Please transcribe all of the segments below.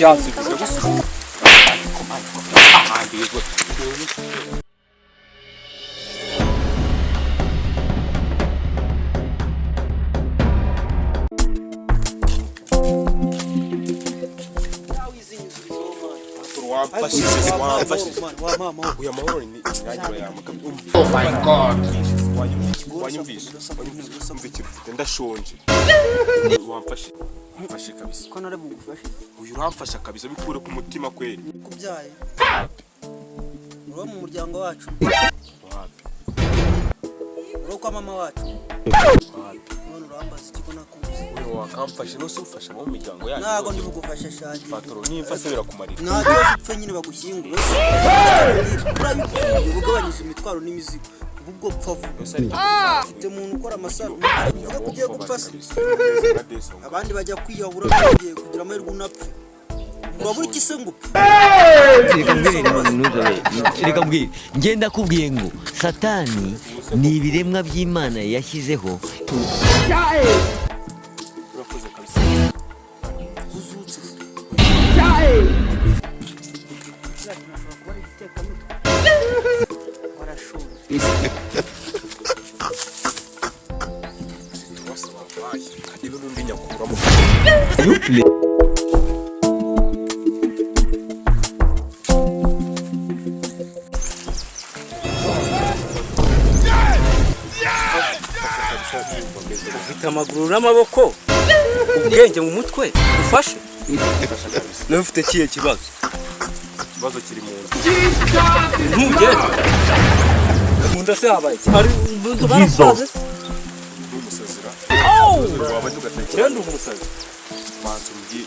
yansize gusa ahandiye gwe Oh my God. ndashonje wamfashe kabisa ko nare bugufashe uyu uramfasha kabisa bikure ku mutima kweli kubyaye uro mu muryango wacu uro kwa mama wacu none urambaza ikiko nakuze uyu wakamfashe no sufasha mu miryango yacu nago ndi bugufasha shanje patoro nimfa sebera kumarira ntago upfe nyine bagushyingura ugabanyije imitwaro n'imizigo ubwo pfavu ufite umuntu ukora amasaro uvuga ko ugiye gupfa abandi bajya kwiyahura bagiye kugira amahirwe unapfe urabura iki se ngo reka mbwira ngenda kubwiye ngo satani ni ibiremwa by'Imana yashyizeho urakoze kabisa uzutse ufite amaguru n'amaboko ubwenge mu mutwe ufashe nawe ufite kiye kibazo kiri mu ntugende mu nda se habaye hari umuntu barasaze umusazira cyenda umusazi manzo mgi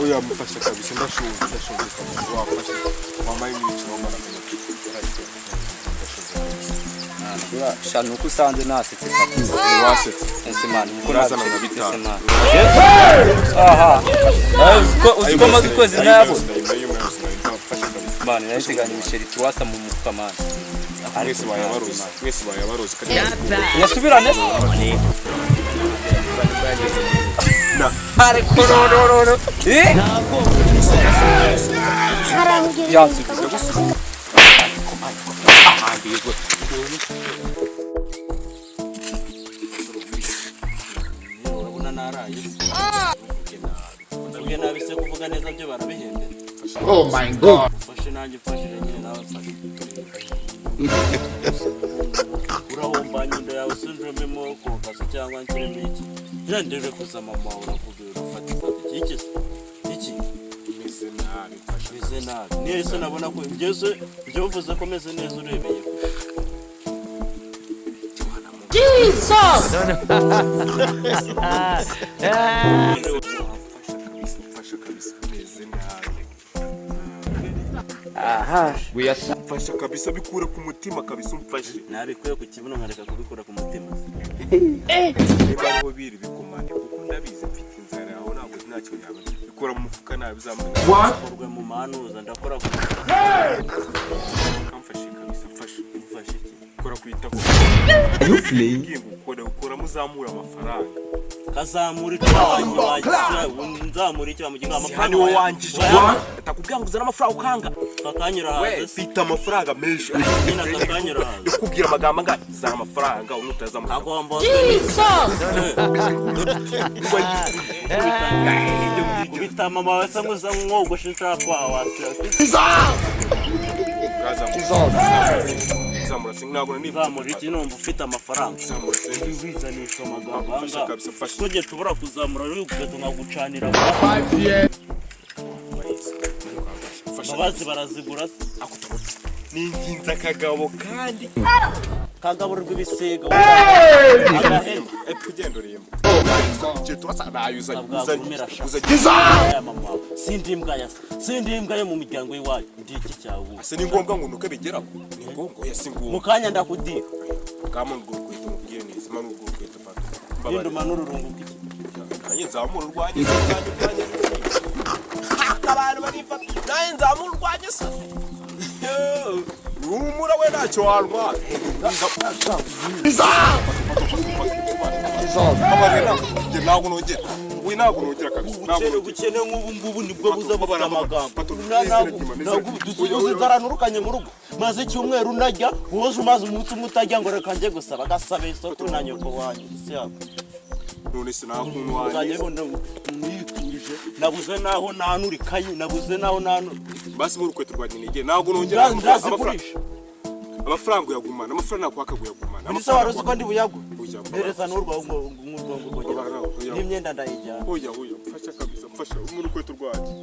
oya mufasha kabisa ndashonje wafashe wamaye imico wamara shanu uko usanze nasetse wasetse ese man uko nazana nasetse na bitanu aha uziko maze kwezi nabo man nayiteganya ibisheri tuwasa mu mufuka man mwese bayabarozi kandi yasubirane na are korororo yansize gusa ahandiye gwe urabona naraye ugiye nabise kuvuga neza byo barabihembera Oh my God. ufashe nanjye ufashe nyine nawe ufashe urahomba nyunda yawe sinjomemo kokasa cyangwa nkiremo iki ndendeje kuza mama uravuga urafata iki iki meze nabi nese nabona ko byose byovuze ko meze neza urebeye Jesus. aha mfasha kabisa bikure ku mutima kabisa umfashe nabikuye ku kibuno nkareka kubikura ku mutima niba ariho biri bikomane kuko ndabizi mfite inzara aho ntabwo ntacyo yaba bikora mu mufuka nabi zamana korwe mu manuza ndakora ku kamfashe kabisa mfashe kora kwita ko you play ukora muzamura amafaranga kazamura icyawanyu wagisira nzamura icyo muginga amafaranga wo wangije atakubwira ngo uzana amafaranga ukanga kakanyura haze fita amafaranga menshi nyina kakanyura haze ukubwira amagambo anga zana amafaranga unutazamuka agomba kubita mama wese nguza mwogoshe nshaka wasira zamura sinabona ni zamura iki numva ufite amafaranga zamura bizanisha amagambo anga kujye tubura kuzamura ari ugato nkagucanira 5 years. babazi barazigura ni nginza kagabo kandi kagaburirwa ibisiga kugenda urimo je twasa nayuza sindi imbwa yo mu miryango y'iwacu ndiki cyawe ase ni ngombwa ngo nuke bigeraho ni ngombwa yasinguye mukanya ndakudira kama ngurukweto mubwiye neza manu ngurukweto pato yendo manururungu bwiki kanye nzamura urwanye abantu barifata naye nzamura urwanye se rumura we ntacyo warwa ntabwo nongera we ntabwo nongera kabisa. Ubukene nk'ubu ngubu nibwo buza bufite amagambo. Ntabwo dusubiza inzara nurukanye mu rugo. Maze icyumweru najya woje umaze umunsi umwe utajya ngo reka nje gusaba gasabe isoko na nyoko wanyu isi yabo. None se naho umuntu wanjye niturije nabuze naho nanurikaye nabuze naho nanu basi mu rukweto rwa nyine ntabwo nongera amafaranga yagumana amafaranga kwaka guyagumana Nisa waruzi ko ndi buyagu nereza n'urwa ngurwango n'imyenda ndayijya oya mfasha kabisa mfasha mu rukweto rwanjye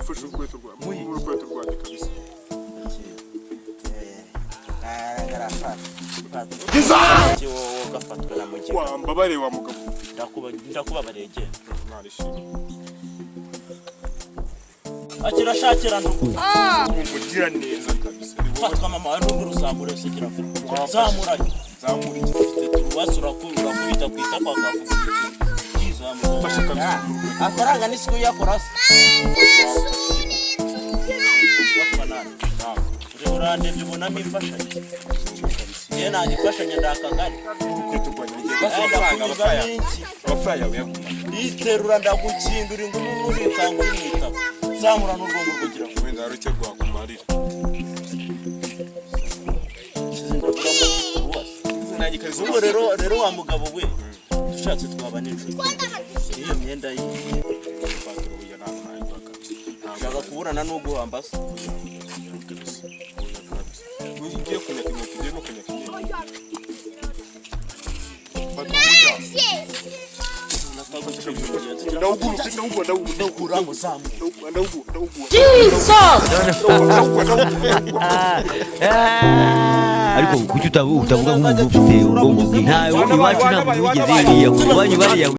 mfasha urukweto rwanjye mu rukweto rwanjye kabisa wambabare wa mugabo ndakubabariye genda akira shakira umugira neza kabisa fatwa mama wa n'ubu ruzamure sekira zamurayo zamuri ufite turuwasura kubita kwita kwa kavuga kizamura mfasha kabisa afaranga nisiku yakora urande bibona mifashanya ye nani fashanya ndakagari urukweto rwa nyine amafaranga yawe iterura ndagukindura ingunu n'ubikanga uri mwita zamura n'urwongo kugira ngo wenda areke rwakumarira ubu rero wa mugabo we dushatse twaba nijoro iyo myenda yiye nshaka kuburana n'ubwo wambasa ugiye kunyaka inkweto ugiye no kunyaka imyenda ariko kuki utavuga nk'umuntu ufite ubwonko bwe ntawe iwacu ntabwo wigeze yiyahura iwanyu bariyahuye